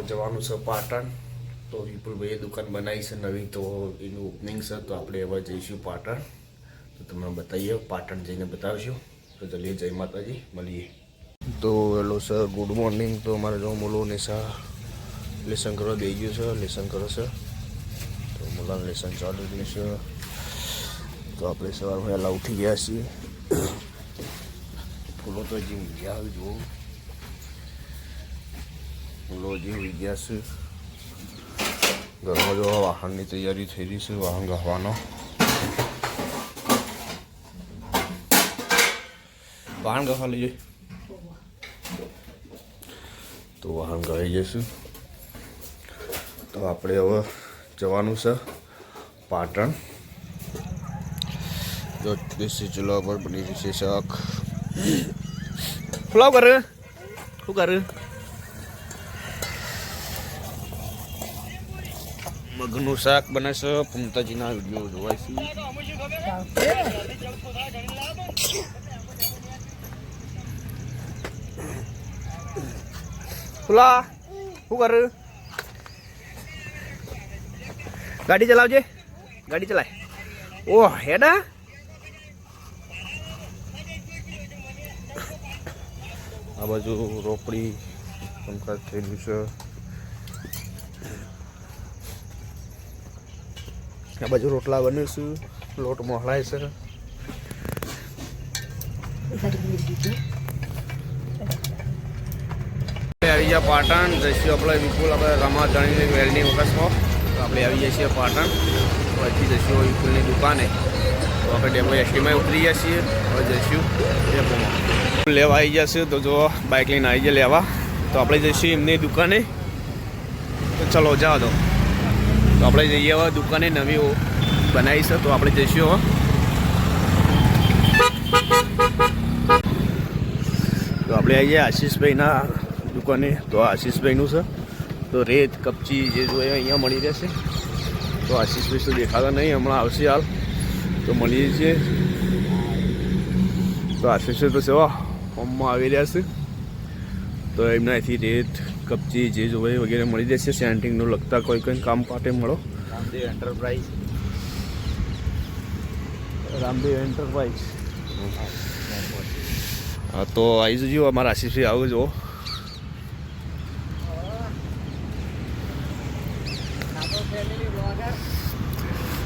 જવાનું છે પાટણ. તો વિપુલભાઈએ દુકાન બનાવી છે નવી, તો એનું ઓપનિંગ છે. તો આપણે હવે જઈશું પાટણ. તો તમને બતાવીએ, પાટણ જઈને બતાવશું. તો ચલીએ, જય માતાજી, મળીએ. તો હેલો સર, ગુડ મોર્નિંગ. તો અમારે જો મોલો નિશા લેસન કરવા દઈ ગયું છે, લેસન કરે છે. તો મોલાનું લેસન ચાલુ રહ્યું છે. તો આપણે સવારમાં વહેલા ઉઠી ગયા છીએ. ફૂલો તો હજી ઊંઘ્યા જુઓ, ફૂલો હજી ઊંઘ્યા છે. ઘરમાં જો વાહનની તૈયારી થઈ રહી છે, વાહન ગાવાનો. વાહન ગાવા લઈ જાય તો વાહન ગાઈ જઈશું. તો આપણે હવે જવાનું છે પાટણ. જો દેશી ચૂલા પર બની રહી છે શાક. ફુલાવ કરે શું કરે? મગનું શાક બને છે. પુમતાજીના વિડીયો જોવાય છે. ફુલા શું કરે? ગાડી ચલાવજે, ગાડી ચલાય. ઓહ હેડા, આ બાજુ રોપડી કામકાજ થઈ રહ્યું છે. આ બાજુ રોટલા બને છે, લોટ મોહલાય છે. આવી ગયા પાટણ. જઈશું આપણે વિપુલ, આપણે રમાધણીની વેલ્ડિંગ વખતમાં. તો આપણે આવી જઈએ છીએ પાટણ. પછી જઈશું વિપુલની દુકાને. તો આપણે ડેમો એસટીમાં ઉતરી ગયા છીએ. હવે જઈશું ડેપોમાં લેવા આવી જશે. તો જો બાઇક લઈને આવી જાય લેવા. તો આપણે જઈશું એમની દુકાને. તો ચલો જાઓ. તો આપણે જઈએ હવે દુકાને, નવી બનાવી છે. તો આપણે જઈશું હવે. તો આપણે આવી જઈએ આશીષભાઈના દુકાને. તો આશીષભાઈનું છે. તો રેત કપચી જે જોઈએ અહીંયા મળી રહેશે. તો આશીષભાઈ તો દેખાતા નહીં, હમણાં આવશે હાલ. તો મળીએ છીએ. તો આશીષભાઈ તો સેવા હોમમાં આવી રહ્યા છે. તો એમનાથી રેત કપચી જે જોઈએ વગેરે મળી રહેશે. સેન્ટિંગનું લગતા કોઈ કંઈ કામ પાટે મળો. Ramdev enterprise, Ramdev enterprise. હા, તો આવી જજો અમારા આશીષભાઈ, આવું જુઓ.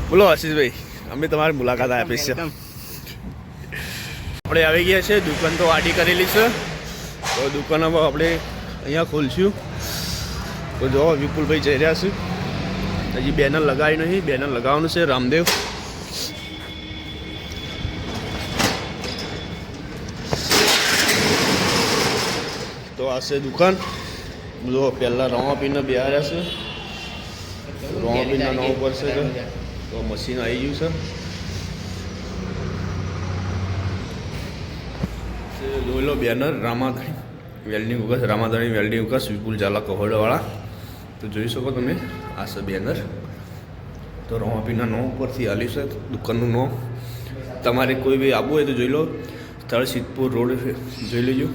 બોલો આશીષભાઈ, અમે તમારી મુલાકાત આપી છે. આપણે આવી ગયા છે. દુકાન તો આડી કરેલી છે. તો દુકાન આપણે અહીંયા ખોલશું. તો જો વિપુલભાઈ જઈ રહ્યા છે. હજી બેનર લગાવી નહીં, બેનર લગાવવાનું છે. રામદેવ તો આ છે દુકાન. જો પહેલાં રવા પીને બેહાર્યા છે. રવા પીના નવ પર છે. તો મશીન આવી ગયું છે. જોઈ લો બેનર, રામાધણી વેલ્ડિંગ ઉકાસ, રામાધણી વેલ્ડિંગ ઉકાસ, વિપુલ ઝાલા કહોડવાળા. તો જોઈ શકો તમે, આ છે બેનર. તો રોમાપીના નો ઉપરથી આલી છે દુકાનનું નો. તમારે કોઈ બી આવવું હોય તો જોઈ લો. સ્થળ સિદ્ધપુર રોડ જોઈ લેજો.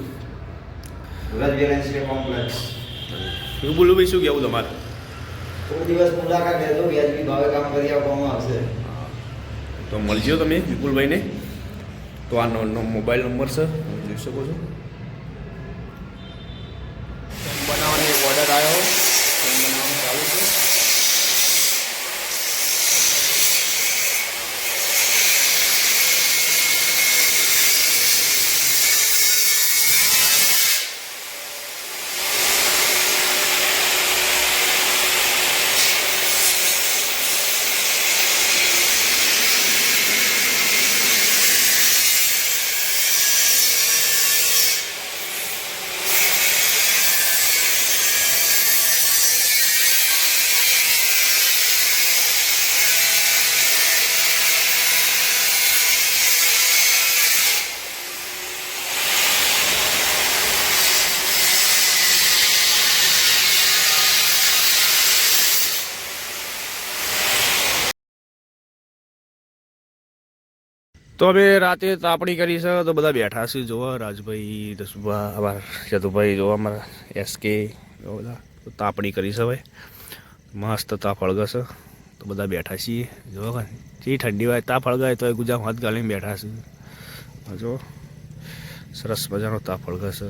વિપુલ ભાઈ શું કહેવું તમારે? કોઈ દિવસ મુલાકાત લેજો, વ્યાજબી ભાવે કામ કરી આપવામાં આવશે. તો મળજો તમે વિપુલભાઈને. તો આ મોબાઈલ નંબર છે, જોઈ શકો છો. બનાવવાનો એક ઓર્ડર આવ્યો, બનાવવાનું ચાલુ છે. તો હવે રાતે તાપણી કરી છે. તો બધા બેઠા છે જોવા. રાજભાઈ, દસુભા, અમારા ચતુભાઈ જોવા, અમારા એસકે બધા તો તાપણી કરી સવાય મસ્ત તાપ હળગશે તો બધા બેઠા છીએ જો જે ઠંડી હોય તાપ હળગાય તો ગુજામ હાથ ગાલીને બેઠા છે જો સરસ મજાનો તાપ હળગશે